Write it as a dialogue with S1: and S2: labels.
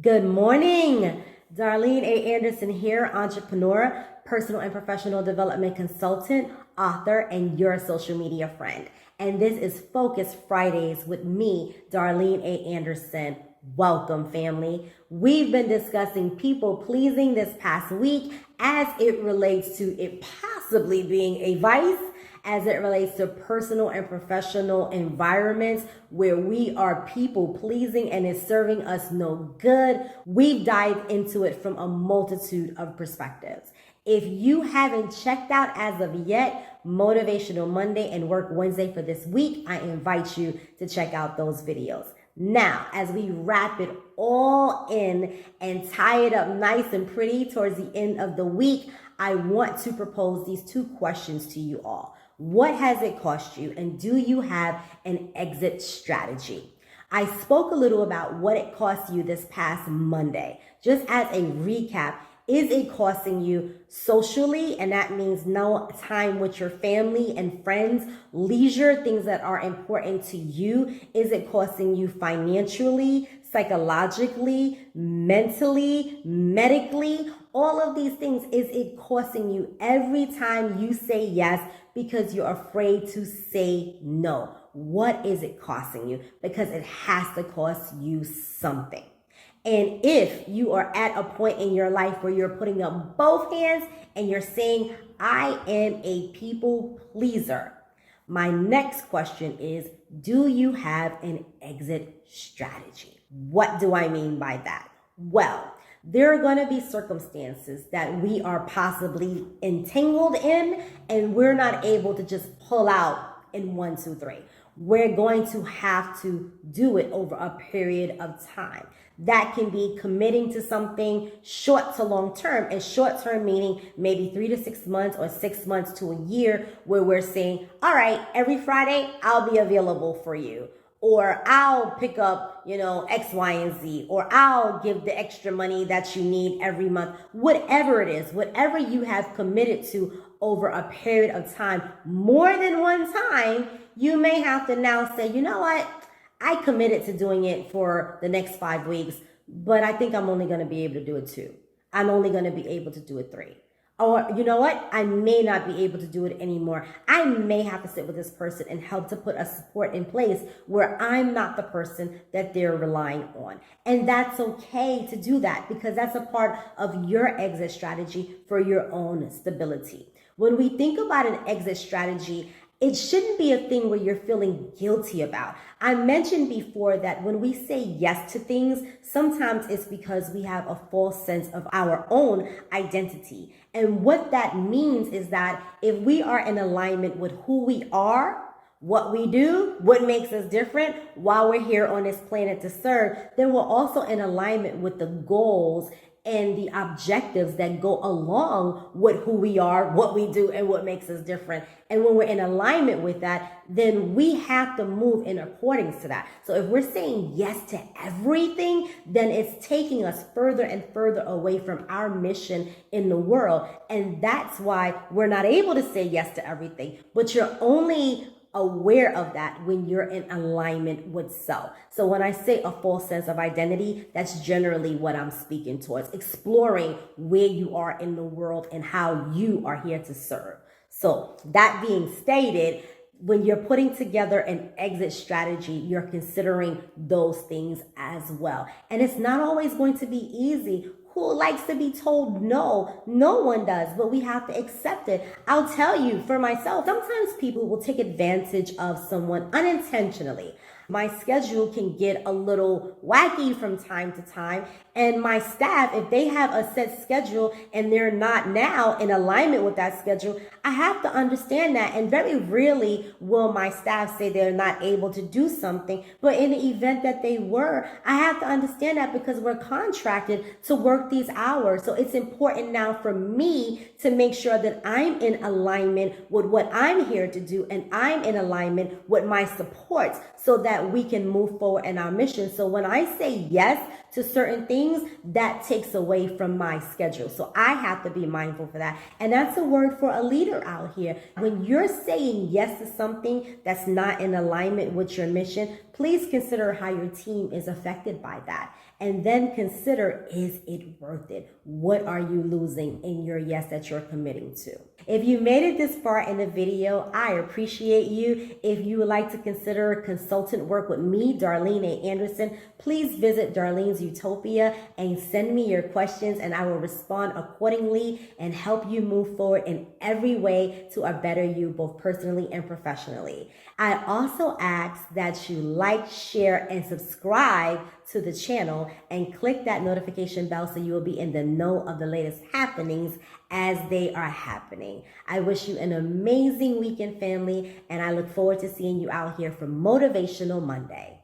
S1: Good morning. Darlene A. Anderson here, entrepreneur, personal and professional development consultant, author, and your social media friend. And this is Focus Fridays with me, Darlene A. Anderson. Welcome, family. We've been discussing people pleasing this past week as it relates to it possibly being a vice, as it relates to personal and professional environments where we are people pleasing and it's serving us no good. We've dived into it from a multitude of perspectives. If you haven't checked out as of yet, Motivational Monday and Work Wednesday for this week, I invite you to check out those videos. Now, as we wrap it all in and tie it up nice and pretty towards the end of the week, I want to propose these two questions to you all. What has it cost you, and do you have an exit strategy? I spoke a little about what it cost you this past Monday. Just as a recap, is it costing you socially? And that means no time with your family and friends, leisure, things that are important to you. Is it costing you financially, psychologically, mentally, medically? All of these things, is it costing you every time you say yes because you're afraid to say no? What is it costing you? Because it has to cost you something. And if you are at a point in your life where you're putting up both hands and you're saying, I am a people pleaser, my next question is, do you have an exit strategy? What do I mean by that? Well, there are going to be circumstances that we are possibly entangled in and we're not able to just pull out in 1, 2, 3. We're going to have to do it over a period of time. That can be committing to something short to long term, and short term meaning maybe 3 to 6 months or 6 months to a year, where we're saying, all right, every Friday I'll be available for you, or I'll pick up, X, Y, and Z, or I'll give the extra money that you need every month. Whatever it is, whatever you have committed to over a period of time, more than one time, you may have to now say, you know what? I committed to doing it for the next 5 weeks, but I think I'm only going to be able to do it 2. I'm only going to be able to do it 3. Or you know what? I may not be able to do it anymore. I may have to sit with this person and help to put a support in place where I'm not the person that they're relying on. And that's okay to do that, because that's a part of your exit strategy for your own stability. When we think about an exit strategy, it shouldn't be a thing where you're feeling guilty about. I mentioned before that when we say yes to things, sometimes it's because we have a false sense of our own identity. And what that means is that if we are in alignment with who we are, what we do, what makes us different while we're here on this planet to serve, then we're also in alignment with the goals and the objectives that go along with who we are, what we do, and what makes us different. And when we're in alignment with that, then we have to move in accordance to that. So if we're saying yes to everything, then it's taking us further and further away from our mission in the world. And that's why we're not able to say yes to everything. But you're only aware of that when you're in alignment with self. So when I say a false sense of identity, that's generally what I'm speaking towards, exploring where you are in the world and how you are here to serve. So that being stated, when you're putting together an exit strategy, you're considering those things as well. And it's not always going to be easy. Who likes to be told no? No one does, but we have to accept it. I'll tell you, for myself, sometimes people will take advantage of someone unintentionally. My schedule can get a little wacky from time to time. And my staff, if they have a set schedule and they're not now in alignment with that schedule, I have to understand that. And very rarely will my staff say they're not able to do something. But in the event that they were, I have to understand that because we're contracted to work these hours. So it's important now for me to make sure that I'm in alignment with what I'm here to do, and I'm in alignment with my supports, so that that we can move forward in our mission. So when I say yes to certain things, that takes away from my schedule. So I have to be mindful for that. And that's a word for a leader out here. When you're saying yes to something that's not in alignment with your mission, please consider how your team is affected by that. And then consider, is it worth it? What are you losing in your yes that you're committing to? If you made it this far in the video, I appreciate you. If you would like to consider consultant work with me, Darlene A. Anderson, please visit Darlene's Utopia and send me your questions, and I will respond accordingly and help you move forward in every way to a better you, both personally and professionally. I also ask that you like, share, and subscribe to the channel and click that notification bell so you will be in the know of the latest happenings as they are happening. I wish you an amazing weekend, family, and I look forward to seeing you out here for Motivational Monday.